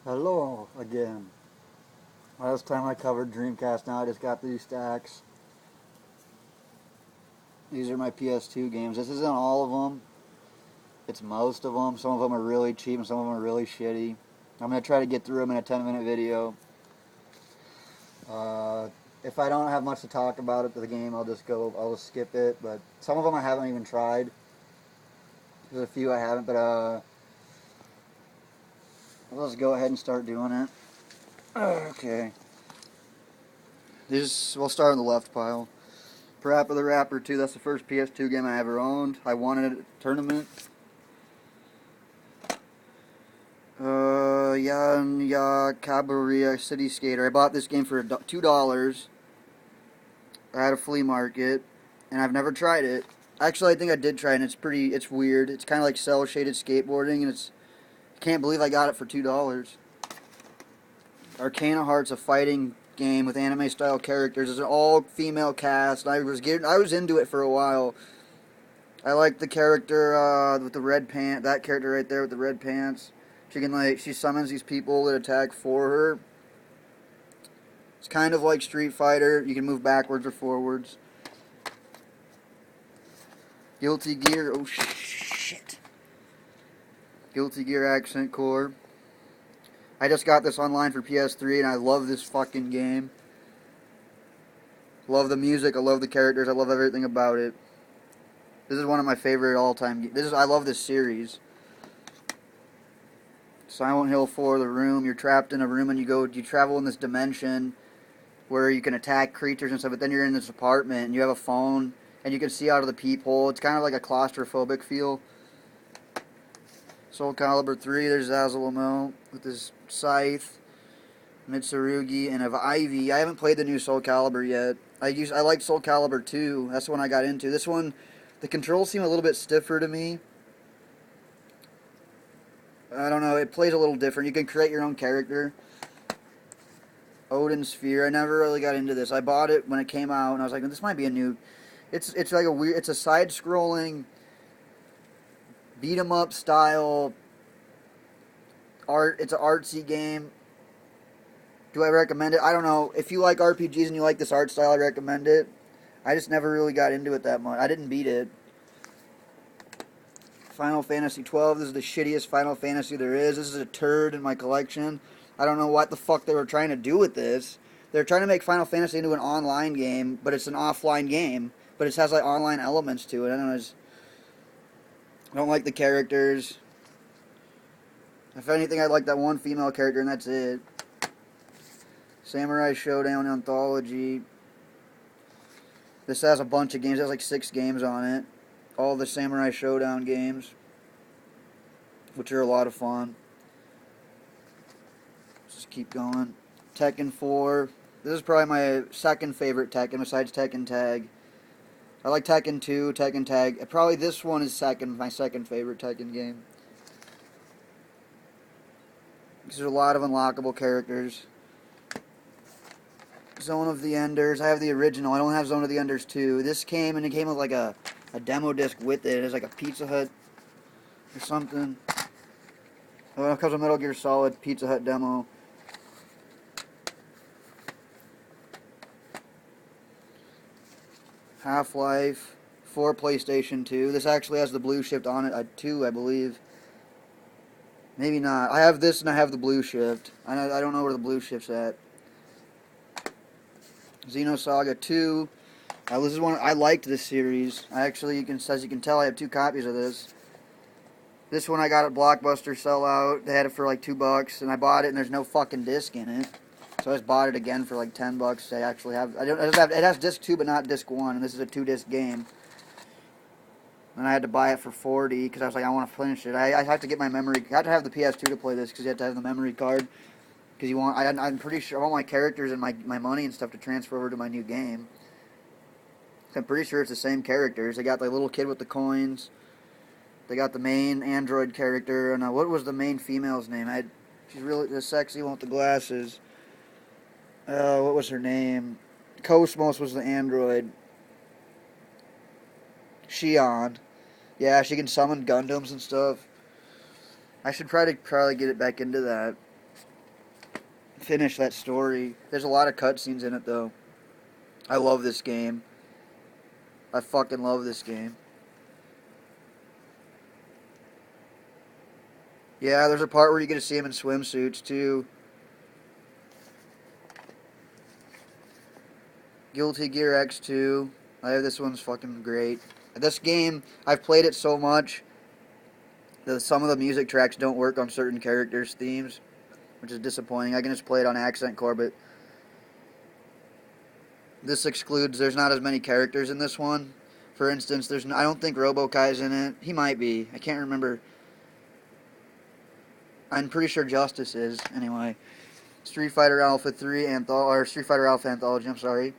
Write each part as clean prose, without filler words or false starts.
Hello again. Last time I covered Dreamcast, now I just got these stacks. These are my PS2 games. This isn't all of them. It's most of them. Some of them are really cheap and some of them are really shitty. I'm going to try to get through them in a 10-minute video. If I don't have much to talk about it, the game, I'll just skip it. But some of them I haven't even tried. There's a few I haven't, but let's go ahead and start doing it. Okay. We'll start on the left pile. Parappa the Rapper 2, that's the first PS2 game I ever owned. I won it at a tournament. Yanya Cabaria City Skater. I bought this game for $2 at a flea market, and I've never tried it. Actually, I think I did try it, and it's weird. It's kind of like cel-shaded skateboarding, and I can't believe I got it for $2. Arcana Heart's a fighting game with anime-style characters. It's an all-female cast. I was into it for a while. I like the character with the red pants. That character right there with the red pants. She summons these people that attack for her. It's kind of like Street Fighter. You can move backwards or forwards. Guilty Gear. Oh shit. Guilty Gear Accent Core. I just got this online for PS3 and I love this fucking game. Love the music, I love the characters, I love everything about it. This is one of my favorite all-time games. I love this series. Silent Hill 4, The Room. You're trapped in a room and you travel in this dimension where you can attack creatures and stuff, but then you're in this apartment and you have a phone and you can see out of the peephole. It's kind of like a claustrophobic feel. Soul Calibur 3, there's Azalamo with his scythe, Mitsurugi, and of Ivy. I haven't played the new Soul Calibur yet. I like Soul Calibur 2. That's the one I got into. This one, the controls seem a little bit stiffer to me. I don't know, it plays a little different. You can create your own character. Odin Sphere. I never really got into this. I bought it when it came out, and I was like, this might be a new... It's like a weird... It's a side-scrolling beat 'em up style art. It's an artsy game. Do I recommend it? I don't know. If you like RPGs and you like this art style, I recommend it. I just never really got into it that much. I didn't beat it. Final Fantasy 12. This is the shittiest Final Fantasy there is. This is a turd in my collection. I don't know what the fuck they were trying to do with this. They're trying to make Final Fantasy into an online game, but it's an offline game. But it has like online elements to it. I don't know. I don't like the characters. If anything, I like that one female character, and that's it. Samurai Showdown Anthology. This has a bunch of games. It has like 6 games on it. All the Samurai Showdown games, which are a lot of fun. Let's just keep going. Tekken 4. This is probably my second favorite Tekken besides Tekken Tag. I like Tekken 2, Tekken Tag. Probably this one is my second favorite Tekken game. There's a lot of unlockable characters. Zone of the Enders. I have the original. I don't have Zone of the Enders 2. This came, and it came with like a demo disc with it. It's like a Pizza Hut or something. Oh, it comes with Metal Gear Solid Pizza Hut demo. Half-Life 4 PlayStation 2. This actually has the blue shift on it, 2, I believe. Maybe not. I have this and I have the blue shift. I don't know where the blue shift's at. Xenosaga 2. This is one I liked this series. As you can tell, I have 2 copies of this. This one I got at Blockbuster sellout. They had it for like $2, and I bought it, and there's no fucking disc in it. So I just bought it again for like $10. I actually have. It has disc 2, but not disc 1, and this is a 2-disc game. And I had to buy it for $40 because I was like, I want to finish it. I have to get my memory. I have to have the PS2 to play this because you have to have the memory card. Because I'm pretty sure I want my characters and my money and stuff to transfer over to my new game. I'm pretty sure it's the same characters. They got the little kid with the coins. They got the main android character. And what was the main female's name? She's really the sexy one with the glasses. What was her name? Cosmos was the android. Shion. Yeah, she can summon Gundams and stuff. I should probably get it back into that. finish that story. There's a lot of cutscenes in it, though. I love this game. I fucking love this game. Yeah, there's a part where you get to see him in swimsuits, too. Guilty Gear X2. This one's fucking great. This game, I've played it so much that some of the music tracks don't work on certain characters' themes, which is disappointing. I can just play it on Accent Core, but this excludes, there's not as many characters in this one. For instance, I don't think Robokai's in it. He might be. I can't remember. I'm pretty sure Justice is, anyway. Street Fighter Alpha 3 or Street Fighter Alpha Anthology, I'm sorry.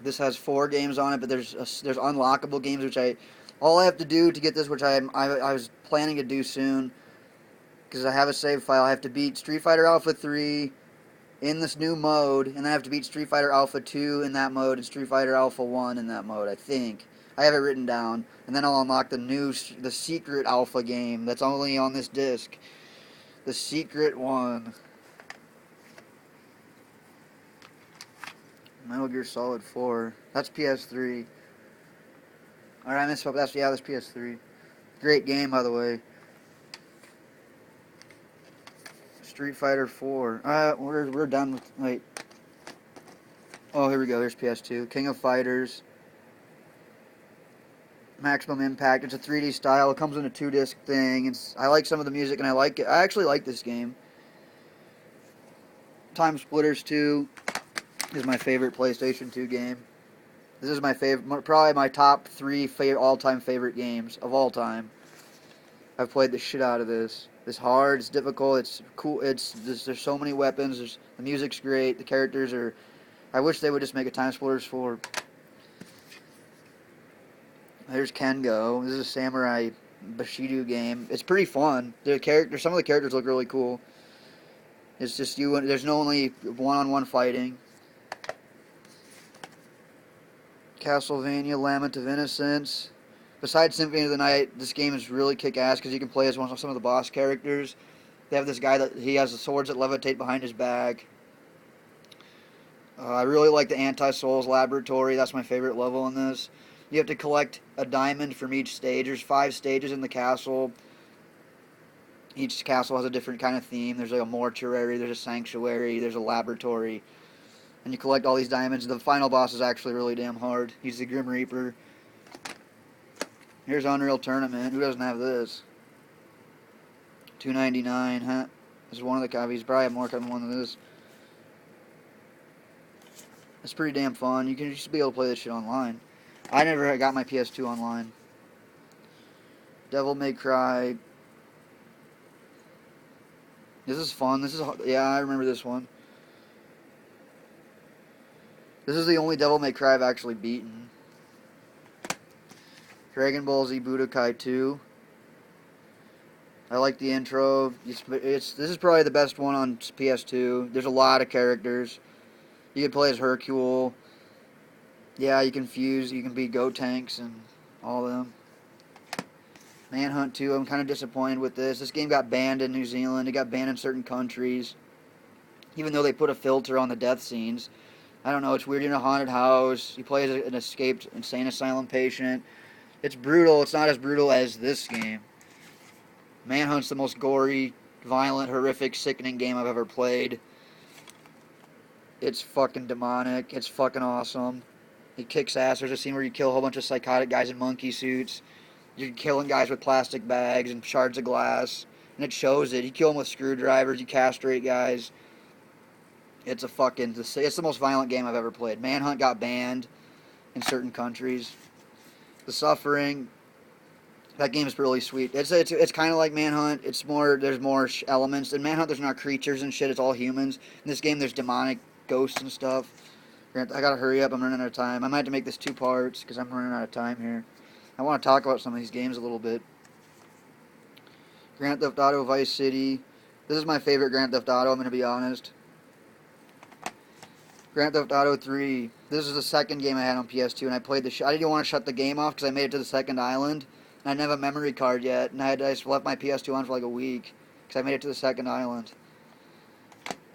This has 4 games on it, but there's unlockable games, which all I have to do to get this, which I was planning to do soon, because I have a save file. I have to beat Street Fighter Alpha 3 in this new mode, and then I have to beat Street Fighter Alpha 2 in that mode, and Street Fighter Alpha 1 in that mode, I think. I have it written down, and then I'll unlock the secret Alpha game that's only on this disc. The secret one. Metal Gear Solid 4. That's PS3. Alright, I misspoke. That's PS3. Great game, by the way. Street Fighter 4. We're done with. Wait. Oh, here we go. There's PS2. King of Fighters. Maximum Impact. It's a 3D style. It comes in a 2-disc thing. I like some of the music, and I like it. I actually like this game. Time Splitters 2 is my favorite PlayStation 2 game. This is my favorite, probably my top 3 all-time favorite games of all time. I've played the shit out of this. It's hard, it's difficult, it's cool, there's so many weapons, the music's great, the characters are... I wish they would just make a Time Splitters 4. There's Kengo. This is a Samurai Bushido game. It's pretty fun. Some of the characters look really cool. It's just there's no only one-on-one fighting. Castlevania, Lament of Innocence. Besides Symphony of the Night, this game is really kick-ass because you can play as some of the boss characters. They have this guy that he has the swords that levitate behind his back. I really like the Anti-Souls Laboratory. That's my favorite level in this. You have to collect a diamond from each stage. There's 5 stages in the castle. Each castle has a different kind of theme. There's like a mortuary, there's a sanctuary, there's a laboratory. And you collect all these diamonds. The final boss is actually really damn hard. He's the Grim Reaper. Here's Unreal Tournament. Who doesn't have this? $2.99, huh? This is one of the copies. Probably have more than one than this. It's pretty damn fun. You can just be able to play this shit online. I never got my PS2 online. Devil May Cry. This is fun. Yeah, I remember this one. This is the only Devil May Cry I've actually beaten. Dragon Ball Z Budokai 2. I like the intro. This is probably the best one on PS2. There's a lot of characters. You can play as Hercule. Yeah, you can fuse. You can be Gotenks and all of them. Manhunt 2. I'm kind of disappointed with this. This game got banned in New Zealand. It got banned in certain countries. Even though they put a filter on the death scenes. I don't know. It's weird. You're in a haunted house. You play as an escaped insane asylum patient. It's brutal. It's not as brutal as this game. Manhunt's the most gory, violent, horrific, sickening game I've ever played. It's fucking demonic. It's fucking awesome. It kicks ass. There's a scene where you kill a whole bunch of psychotic guys in monkey suits. You're killing guys with plastic bags and shards of glass. And it shows it. You kill them with screwdrivers. You castrate guys. It's the most violent game I've ever played. Manhunt got banned in certain countries. The Suffering. That game is really sweet. It's kind of like Manhunt. There's more elements. In Manhunt, there's not creatures and shit. It's all humans. In this game, there's demonic ghosts and stuff. I gotta hurry up. I'm running out of time. I might have to make this 2 parts because I'm running out of time here. I want to talk about some of these games a little bit. Grand Theft Auto Vice City. This is my favorite Grand Theft Auto, I'm going to be honest. Grand Theft Auto 3. This is the second game I had on PS2, and I played I didn't want to shut the game off because I made it to the second island, and I didn't have a memory card yet, and I just left my PS2 on for like a week because I made it to the second island.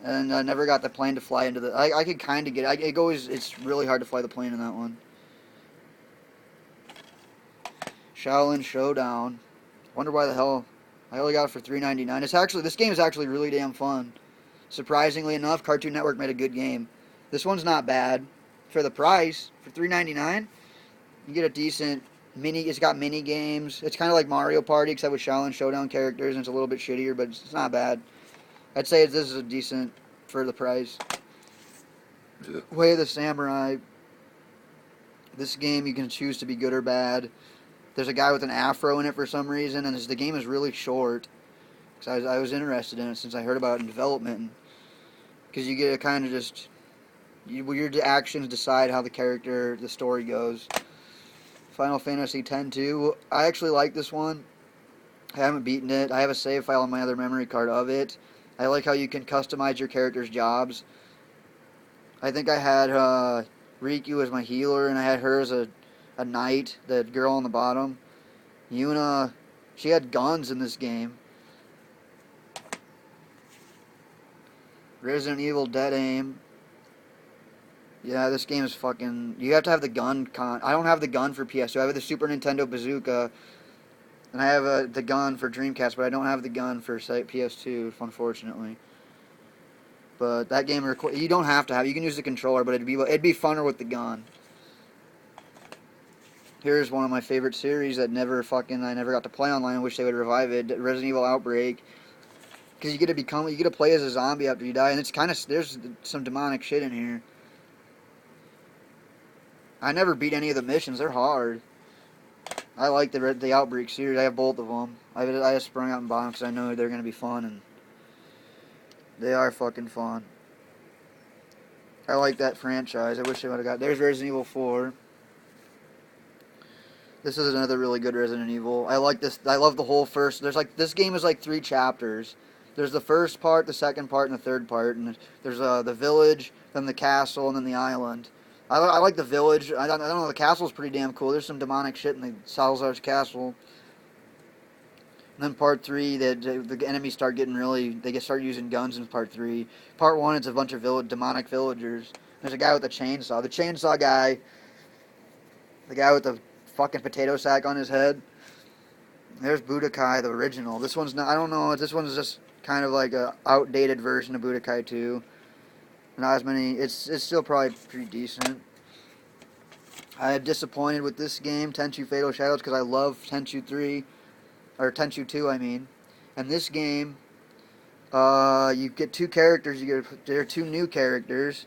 And I never got the plane to fly into the... I could kind of get it. It's really hard to fly the plane in that one. Shaolin Showdown. Wonder why the hell I only got it for $3.99. This game is actually really damn fun. Surprisingly enough, Cartoon Network made a good game. This one's not bad for the price. For $3.99, you get a decent mini. It's got mini games. It's kind of like Mario Party except with Shaolin Showdown characters, and it's a little bit shittier, but it's not bad. I'd say this is a decent for the price. Way of the Samurai. This game you can choose to be good or bad. There's a guy with an afro in it for some reason, and the game is really short. Because I was interested in it since I heard about it in development. Because you get to kind of just... your actions decide how the story goes. Final Fantasy X-2. I actually like this one. I haven't beaten it. I have a save file on my other memory card of it. I like how you can customize your character's jobs. I think I had Riku as my healer, and I had her as a knight, the girl on the bottom. Yuna, she had guns in this game. Resident Evil Dead Aim. Yeah, this game is fucking... You have to have the gun I don't have the gun for PS2. I have the Super Nintendo Bazooka. And I have the gun for Dreamcast, but I don't have the gun for PS2, unfortunately. But that game... You don't have to have... You can use the controller, but it'd be funner with the gun. Here's one of my favorite series that I never got to play online. I wish they would revive it. Resident Evil Outbreak. Because you get to play as a zombie after you die, and it's kind of... There's some demonic shit in here. I never beat any of the missions. They're hard. I like the Outbreak series. I have both of them. I just sprung out and bought them because I know they're going to be fun, and they are fucking fun. I like that franchise. I wish they would have got... There's Resident Evil 4. This is another really good Resident Evil. I like this. I love the whole first... This game is like 3 chapters. There's the first part, the second part, and the third part. And there's the village, then the castle, and then the island. I like the village. I don't know, the castle's pretty damn cool. There's some demonic shit in the Salazar's castle. And then part 3, the enemies start getting start using guns in part 3. Part 1, it's a bunch of demonic villagers. There's a guy with a chainsaw. The chainsaw guy, the guy with the fucking potato sack on his head. There's Budokai, the original. This one's not, I don't know, this one's just kind of like a outdated version of Budokai 2. Not as many, it's still probably pretty decent. I am disappointed with this game, Tenchu Fatal Shadows, because I love Tenchu 3, or Tenchu 2, I mean. And this game, you get 2 characters, there are 2 new characters.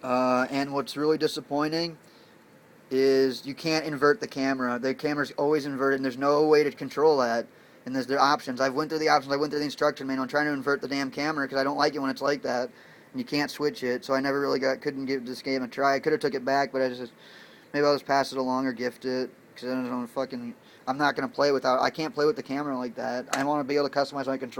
And what's really disappointing is you can't invert the camera. The camera's always inverted, and there's no way to control that. And there's the options. I went through the options. I went through the instruction manual. I'm trying to invert the damn camera because I don't like it when it's like that. And you can't switch it. So I never really couldn't give this game a try. I could have took it back, but maybe I'll just pass it along or gift it. Because I'm not going to play without... I can't play with the camera like that. I want to be able to customize my controls.